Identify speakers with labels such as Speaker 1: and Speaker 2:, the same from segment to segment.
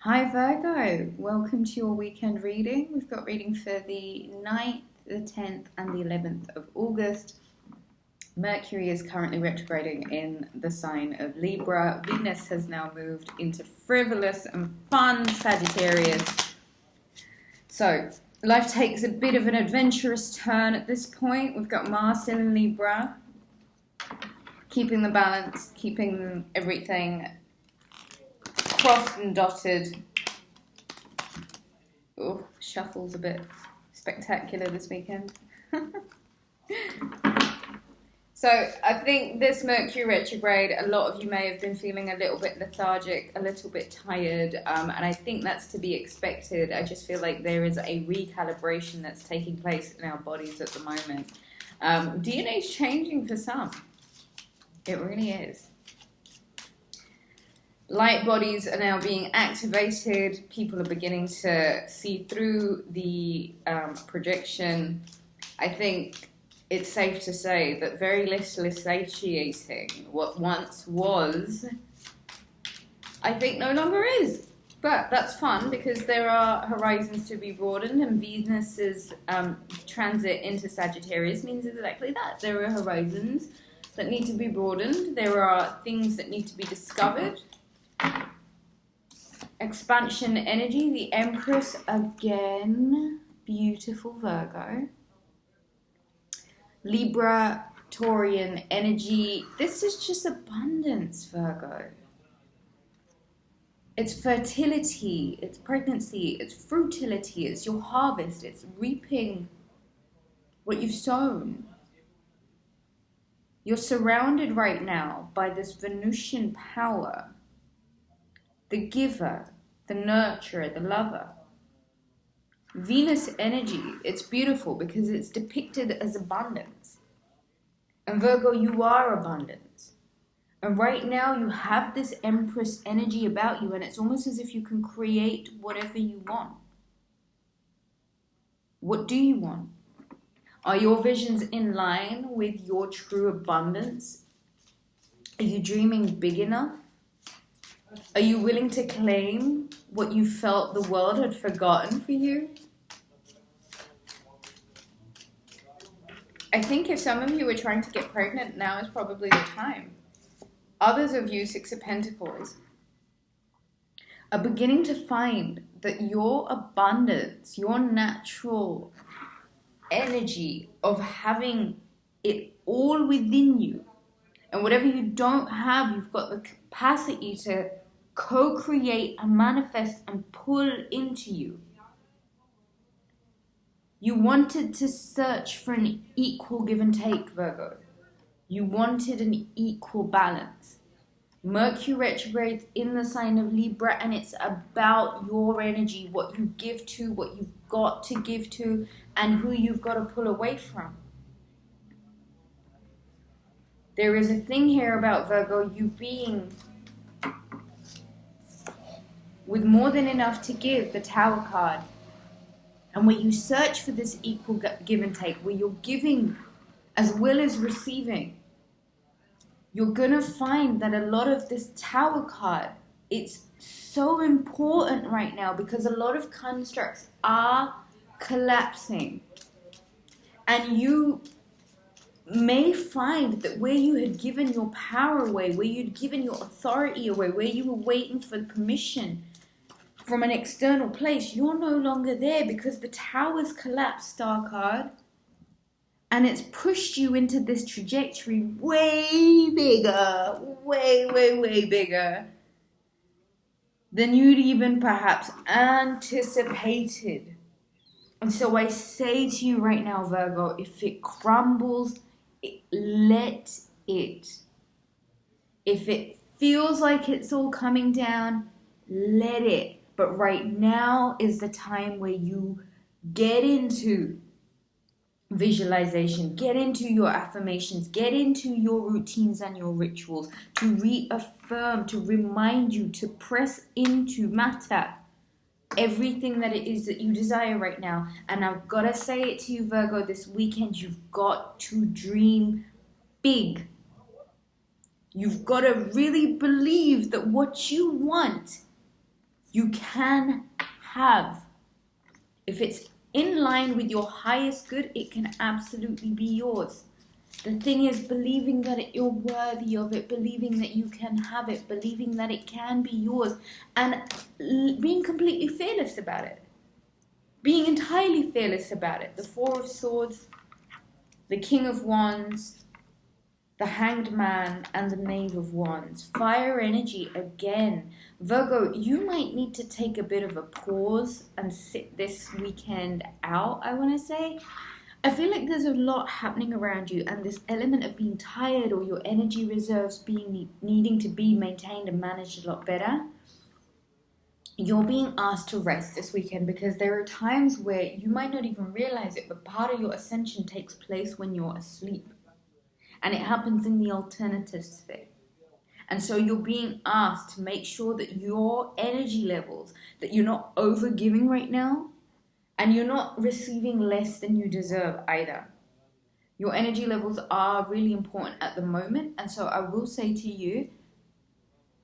Speaker 1: Hi Virgo, welcome to your weekend reading. We've got reading for the 9th, the 10th and the 11th of August. Mercury is currently retrograding in the sign of Libra. Venus has now moved into frivolous and fun Sagittarius. So life takes a bit of an adventurous turn at this point. We've got Mars still in Libra, keeping the balance, keeping everything crossed and dotted. Oh, shuffle's a bit spectacular this weekend. So I think this Mercury retrograde, a lot of you may have been feeling a little bit lethargic, a little bit tired, and I think that's to be expected. I just feel like there is a recalibration that's taking place in our bodies at the moment. DNA is changing for some. It really is. Light bodies are now being activated. People are beginning to see through the projection. I think it's safe to say that very little is satiating. What once was, I think no longer is. But that's fun because there are horizons to be broadened, and Venus's transit into Sagittarius means exactly that. There are horizons that need to be broadened. There are things that need to be discovered. Expansion energy, the Empress again, beautiful Virgo. Libra, Taurian energy, this is just abundance, Virgo. It's fertility, it's pregnancy, it's fruitility, it's your harvest, it's reaping what you've sown. You're surrounded right now by this Venusian power. The giver, the nurturer, the lover. Venus energy, it's beautiful because it's depicted as abundance. And Virgo, you are abundance. And right now you have this Empress energy about you, and it's almost as if you can create whatever you want. What do you want? Are your visions in line with your true abundance? Are you dreaming big enough? Are you willing to claim what you felt the world had forgotten for you? I think if some of you are trying to get pregnant, now is probably the time. Others of you, Six of Pentacles, are beginning to find that your abundance, your natural energy of having it all within you, and whatever you don't have, you've got the capacity to co-create and manifest and pull into you. You wanted to search for an equal give and take, Virgo. You wanted an equal balance. Mercury retrogrades in the sign of Libra, and it's about your energy, what you give to, what you've got to give to, and who you've got to pull away from. There is a thing here about Virgo, you being with more than enough to give, the Tower card. And when you search for this equal give and take, where you're giving as well as receiving, you're going to find that a lot of this Tower card, it's so important right now because a lot of constructs are collapsing. And you may find that where you had given your power away, where you'd given your authority away, where you were waiting for permission from an external place, you're no longer there because the Tower's collapsed, Star card. And it's pushed you into this trajectory way bigger, way bigger than you'd even perhaps anticipated. And so I say to you right now, Virgo, if it crumbles, let it. If it feels like it's all coming down, let it. But right now is the time where you get into visualization, get into your affirmations, get into your routines and your rituals to reaffirm, to remind you, to press into matter everything that it is that you desire right now. And I've got to say it to you, Virgo, this weekend, you've got to dream big. You've got to really believe that what you want You can have. If it's in line with your highest good, it can absolutely be yours. The thing is believing that you're worthy of it, believing that you can have it, believing that it can be yours, and being completely fearless about it. Being entirely fearless about it. The Four of Swords, the King of Wands, the Hanged Man, and the Knave of Wands. Fire energy again. Virgo, you might need to take a bit of a pause and sit this weekend out, I want to say. I feel like there's a lot happening around you, and this element of being tired or your energy reserves needing to be maintained and managed a lot better. You're being asked to rest this weekend because there are times where you might not even realize it, but part of your ascension takes place when you're asleep. And it happens in the alternative sphere. And so you're being asked to make sure that your energy levels, that you're not over giving right now, and you're not receiving less than you deserve either. Your energy levels are really important at the moment. And so I will say to you,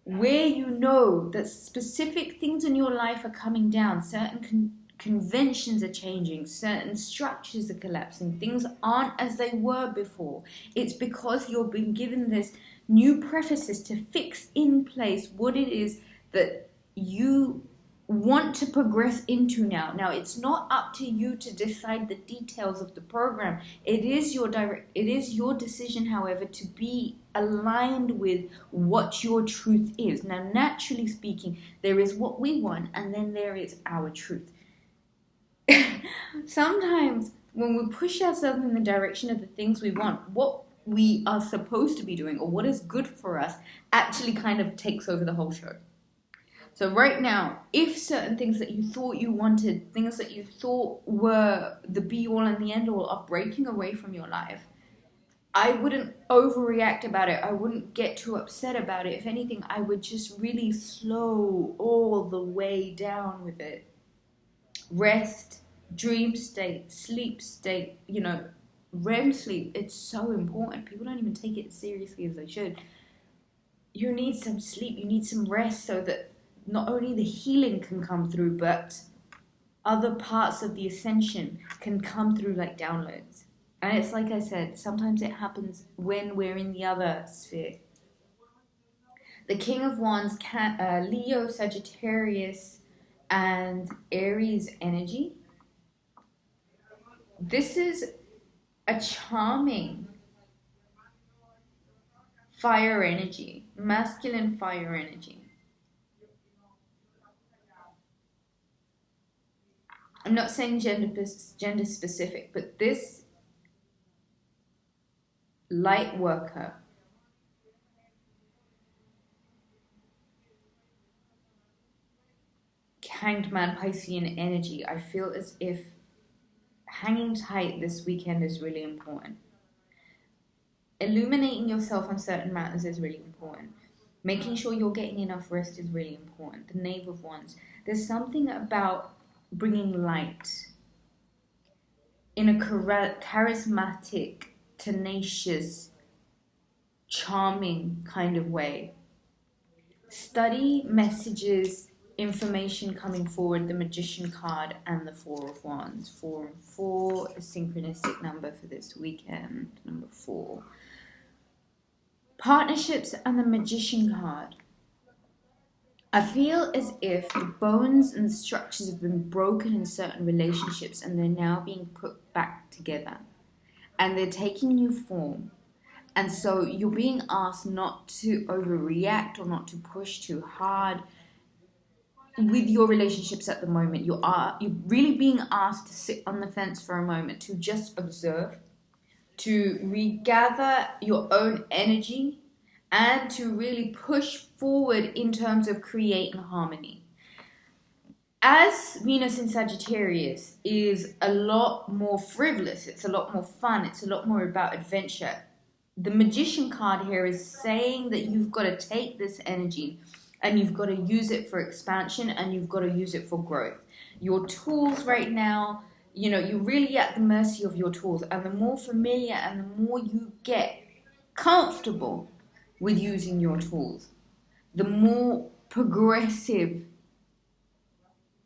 Speaker 1: where you know that specific things in your life are coming down, certain conventions are changing, certain structures are collapsing, things aren't as they were before, it's because you've been given this new prefaces to fix in place what it is that you want to progress into now. Now, it's not up to you to decide the details of the program. It is your decision, however, to be aligned with what your truth is. Now, naturally speaking, there is what we want, and then there is our truth. Sometimes when we push ourselves in the direction of the things we want, what we are supposed to be doing or what is good for us actually kind of takes over the whole show. So right now, if certain things that you thought you wanted, things that you thought were the be-all and the end-all are breaking away from your life, I wouldn't overreact about it. I wouldn't get too upset about it. If anything, I would just really slow all the way down with it. Rest, dream state, sleep state, REM sleep, it's so important. People don't even take it as seriously as they should. You need some sleep, you need some rest so that not only the healing can come through, but other parts of the ascension can come through like downloads. And it's like I said, sometimes it happens when we're in the other sphere. The King of Wands, Leo, Sagittarius, and Aries energy. This is a charming fire energy, masculine fire energy. I'm not saying gender specific, but this light worker Hanged Man Piscean energy, I feel as if hanging tight this weekend is really important. Illuminating yourself on certain matters is really important. Making sure you're getting enough rest is really important. The Knave of Wands. There's something about bringing light in a charismatic, tenacious, charming kind of way. Study messages, information coming forward, the Magician card and the Four of Wands. 4 and 4, a synchronistic number for this weekend, number 4. Partnerships and the Magician card. I feel as if the bones and structures have been broken in certain relationships and they're now being put back together. And they're taking new form. And so you're being asked not to overreact or not to push too hard with your relationships at the moment. You're really being asked to sit on the fence for a moment, to just observe, to regather your own energy, and to really push forward in terms of creating harmony. As Venus in Sagittarius is a lot more frivolous, it's a lot more fun, it's a lot more about adventure. The Magician card here is saying that you've got to take this energy and you've got to use it for expansion and you've got to use it for growth. Your tools right now, you're really at the mercy of your tools. And the more familiar and the more you get comfortable with using your tools, the more progressive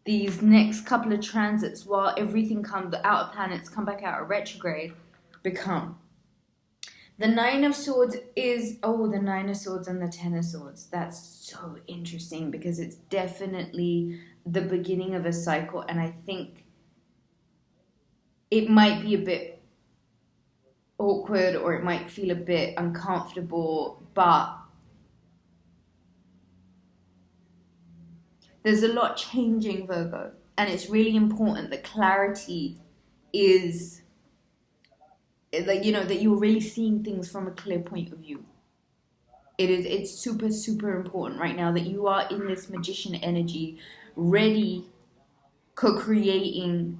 Speaker 1: these next couple of transits, while everything comes, the outer planets come back out of retrograde, become. The Nine of Swords is, the Nine of Swords and the Ten of Swords. That's so interesting because it's definitely the beginning of a cycle, and I think it might be a bit awkward or it might feel a bit uncomfortable, but there's a lot changing, Virgo, and it's really important that clarity is, like, that you're really seeing things from a clear point of view. It's super, super important right now that you are in this magician energy, ready, co-creating.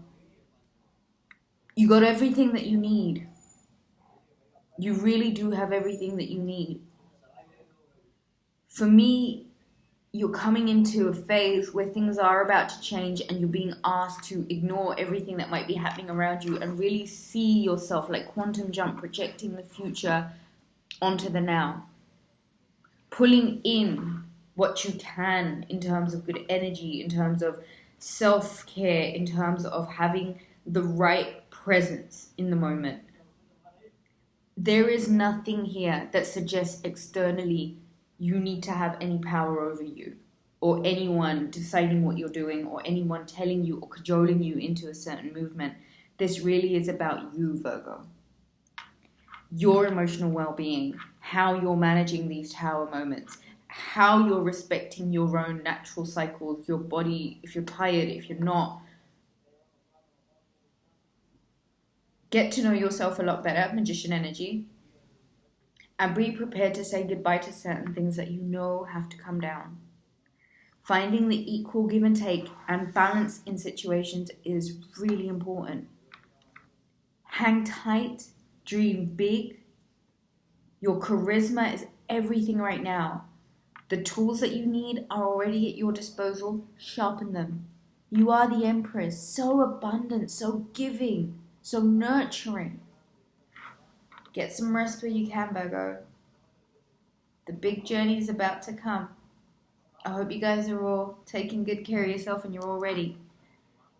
Speaker 1: You got everything that you need. You really do have everything that you need. For me, you're coming into a phase where things are about to change and you're being asked to ignore everything that might be happening around you and really see yourself like quantum jump, projecting the future onto the now. Pulling in what you can in terms of good energy, in terms of self-care, in terms of having the right presence in the moment. There is nothing here that suggests externally you need to have any power over you, or anyone deciding what you're doing, or anyone telling you or cajoling you into a certain movement. This really is about you, Virgo. Your emotional well-being, how you're managing these tower moments, how you're respecting your own natural cycles, your body, if you're tired, if you're not. Get to know yourself a lot better, magician energy, and be prepared to say goodbye to certain things that you know have to come down. Finding the equal give and take and balance in situations is really important. Hang tight, dream big. Your charisma is everything right now. The tools that you need are already at your disposal. Sharpen them. You are the Empress, so abundant, so giving, so nurturing. Get some rest where you can, Virgo. The big journey is about to come. I hope you guys are all taking good care of yourself and you're all ready.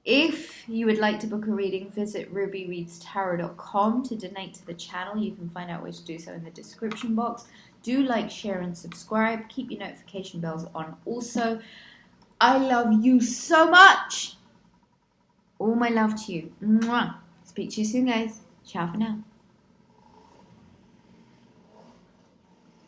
Speaker 1: If you would like to book a reading, visit rubyreadstarot.com to donate to the channel. You can find out where to do so in the description box. Do like, share, and subscribe. Keep your notification bells on also. I love you so much. All my love to you. Mwah. Speak to you soon, guys. Ciao for now.